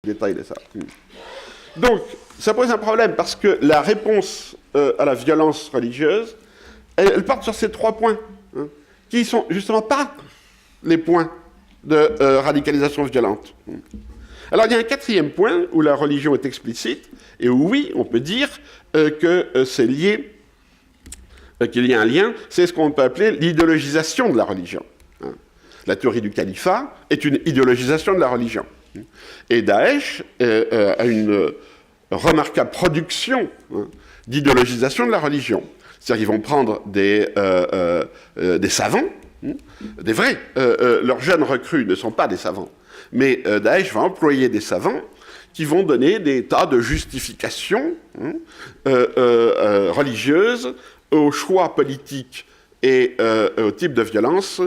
détail de ça. Donc, ça pose un problème, parce que la réponse à la violence religieuse, elle porte sur ces 3 points, hein, qui sont justement pas les points de radicalisation violente. Alors, il y a un 4e point où la religion est explicite, et où, oui, on peut dire que c'est lié, qu'il y a un lien, c'est ce qu'on peut appeler l'idéologisation de la religion. Hein. La théorie du califat est une idéologisation de la religion. Et Daesh a une remarquable production, hein, d'idéologisation de la religion. C'est-à-dire qu'ils vont prendre des savants, hein, des vrais. Leurs jeunes recrues ne sont pas des savants, mais Daesh va employer des savants qui vont donner des tas de justifications, hein, religieuses au choix politique et au type de violence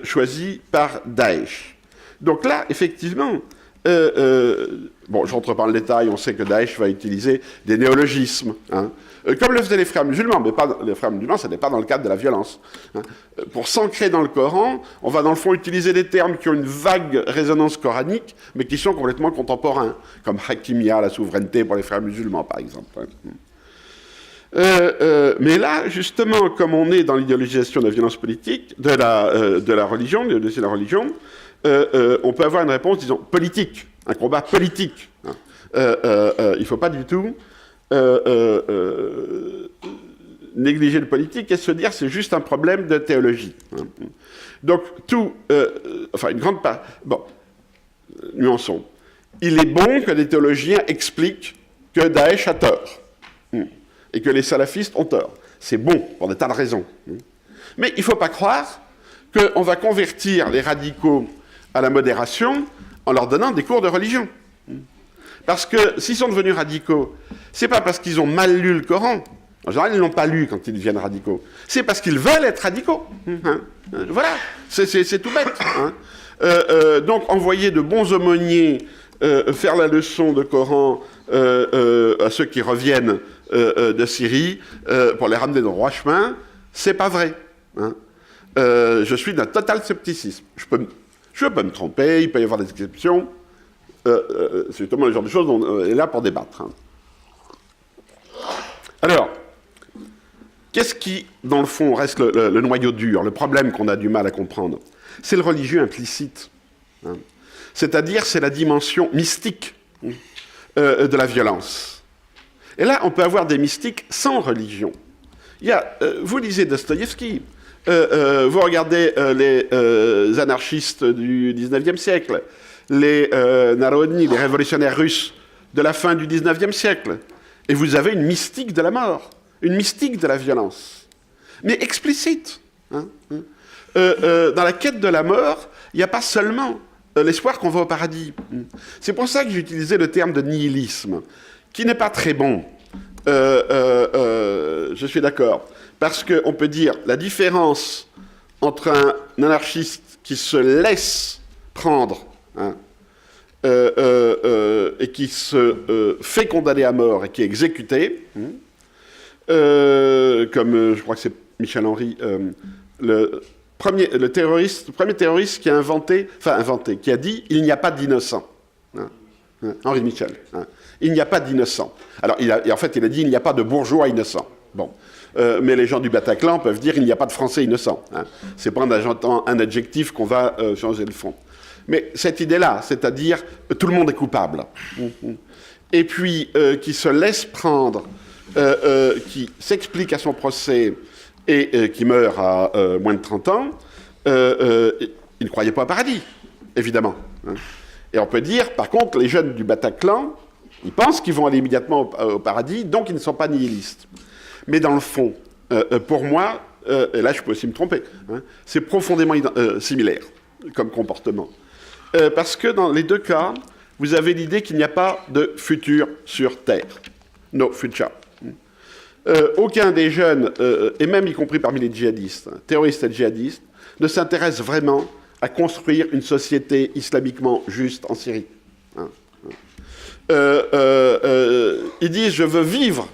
choisi par Daesh. Donc là, effectivement, bon, je rentre pas dans le détail, on sait que Daesh va utiliser des néologismes, hein, comme le faisaient les frères musulmans, mais pas les frères musulmans, ça n'est pas dans le cadre de la violence. Hein. Pour s'ancrer dans le Coran, on va dans le fond utiliser des termes qui ont une vague résonance coranique, mais qui sont complètement contemporains, comme hakimia, la souveraineté pour les frères musulmans, par exemple. Mais là, justement, comme on est dans l'idéologisation de la violence politique, de la religion, de la religion, on peut avoir une réponse, disons, politique, un combat politique. Hein. Il ne faut pas du tout négliger le politique et se dire c'est juste un problème de théologie. Hein. Donc, enfin, une grande part... Bon, nuançons. Il est bon que les théologiens expliquent que Daesh a tort, et que les salafistes ont tort. C'est bon, pour des tas de raisons. Mais il ne faut pas croire qu'on va convertir les radicaux à la modération en leur donnant des cours de religion. Parce que s'ils sont devenus radicaux, c'est pas parce qu'ils ont mal lu le Coran. En général, ils ne l'ont pas lu quand ils deviennent radicaux. C'est parce qu'ils veulent être radicaux. Hein. Voilà, c'est tout bête. Hein. Donc, envoyer de bons aumôniers faire la leçon de Coran à ceux qui reviennent de Syrie pour les ramener dans le droit chemin, c'est pas vrai. Hein. Je suis d'un total scepticisme. Je peux me tromper, il peut y avoir des exceptions. C'est justement le genre de choses dont on est là pour débattre. Hein. Alors, qu'est-ce qui, dans le fond, reste le noyau dur, le problème qu'on a du mal à comprendre? C'est le religieux implicite. Hein. C'est-à-dire, c'est la dimension mystique de la violence. Et là, on peut avoir des mystiques sans religion. Vous lisez Dostoïevski, vous regardez les anarchistes du XIXe siècle, les Narodni, les révolutionnaires russes de la fin du XIXe siècle, et vous avez une mystique de la mort, une mystique de la violence, mais explicite. Hein. Dans la quête de la mort, il n'y a pas seulement l'espoir qu'on va au paradis. C'est pour ça que j'ai utilisé le terme de nihilisme, qui n'est pas très bon. Je suis d'accord. Parce qu'on peut dire la différence entre un anarchiste qui se laisse prendre, hein, et qui se fait condamner à mort et qui est exécuté, comme je crois que c'est Michel Henry, le premier terroriste qui a qui a dit « il n'y a pas d'innocent hein. ». Henri Michel. Hein. Il n'y a pas d'innocent. Alors, en fait, il a dit « il n'y a pas de bourgeois innocent ». Bon. Mais les gens du Bataclan peuvent dire « il n'y a pas de Français innocent hein. ». C'est pas un adjectif qu'on va changer le fond. Mais cette idée-là, c'est-à-dire tout le monde est coupable. Et puis, qui se laisse prendre, qui s'explique à son procès et qui meurt à moins de 30 ans, il ne croyait pas au paradis, évidemment. Hein. Et on peut dire, par contre, les jeunes du Bataclan, ils pensent qu'ils vont aller immédiatement au paradis, donc ils ne sont pas nihilistes. Mais dans le fond, pour moi, et là je peux aussi me tromper, hein, c'est profondément similaire comme comportement. Parce que dans les deux cas, vous avez l'idée qu'il n'y a pas de futur sur Terre. No future. Aucun des jeunes, et même y compris parmi les djihadistes, hein, terroristes et djihadistes, ne s'intéresse vraiment à construire une société islamiquement juste en Syrie. Hein. Ils disent « je veux vivre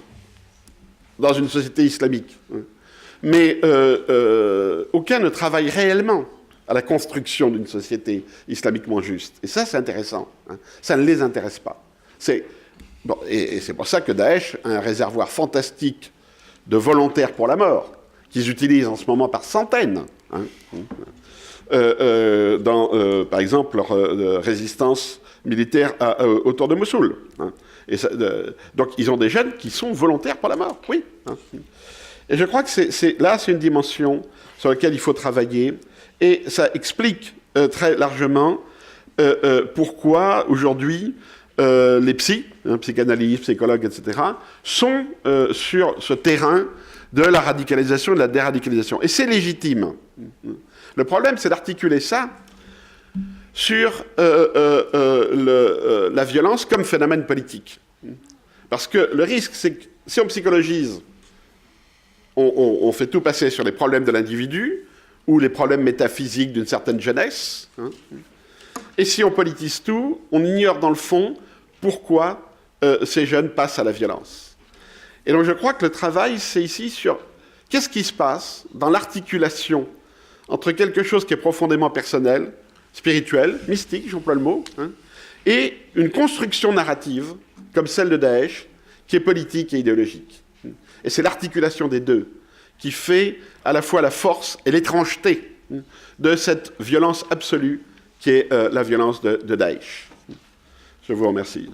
dans une société islamique hein. ». Mais aucun ne travaille réellement à la construction d'une société islamiquement juste. Et ça, c'est intéressant. Hein. Ça ne les intéresse pas. Bon, et c'est pour ça que Daesh a un réservoir fantastique de volontaires pour la mort, qu'ils utilisent en ce moment par centaines. Hein. Par exemple, leur résistance militaire autour de Mossoul. Hein. Donc, ils ont des jeunes qui sont volontaires pour la mort, oui. Hein. Et je crois que c'est une dimension sur laquelle il faut travailler, et ça explique très largement pourquoi, aujourd'hui, les psys, psychanalystes, psychologues, etc., sont sur ce terrain de la radicalisation et de la déradicalisation. Et c'est légitime. Le problème, c'est d'articuler ça sur la violence comme phénomène politique. Parce que le risque, c'est que si on psychologise, on fait tout passer sur les problèmes de l'individu ou les problèmes métaphysiques d'une certaine jeunesse. Hein. Et si on politise tout, on ignore dans le fond pourquoi ces jeunes passent à la violence. Et donc je crois que le travail, c'est ici sur qu'est-ce qui se passe dans l'articulation entre quelque chose qui est profondément personnel, spirituel, mystique, j'emploie le mot, hein, et une construction narrative, comme celle de Daesh, qui est politique et idéologique. Et c'est l'articulation des deux qui fait à la fois la force et l'étrangeté de cette violence absolue qui est la violence de Daesh. Je vous remercie.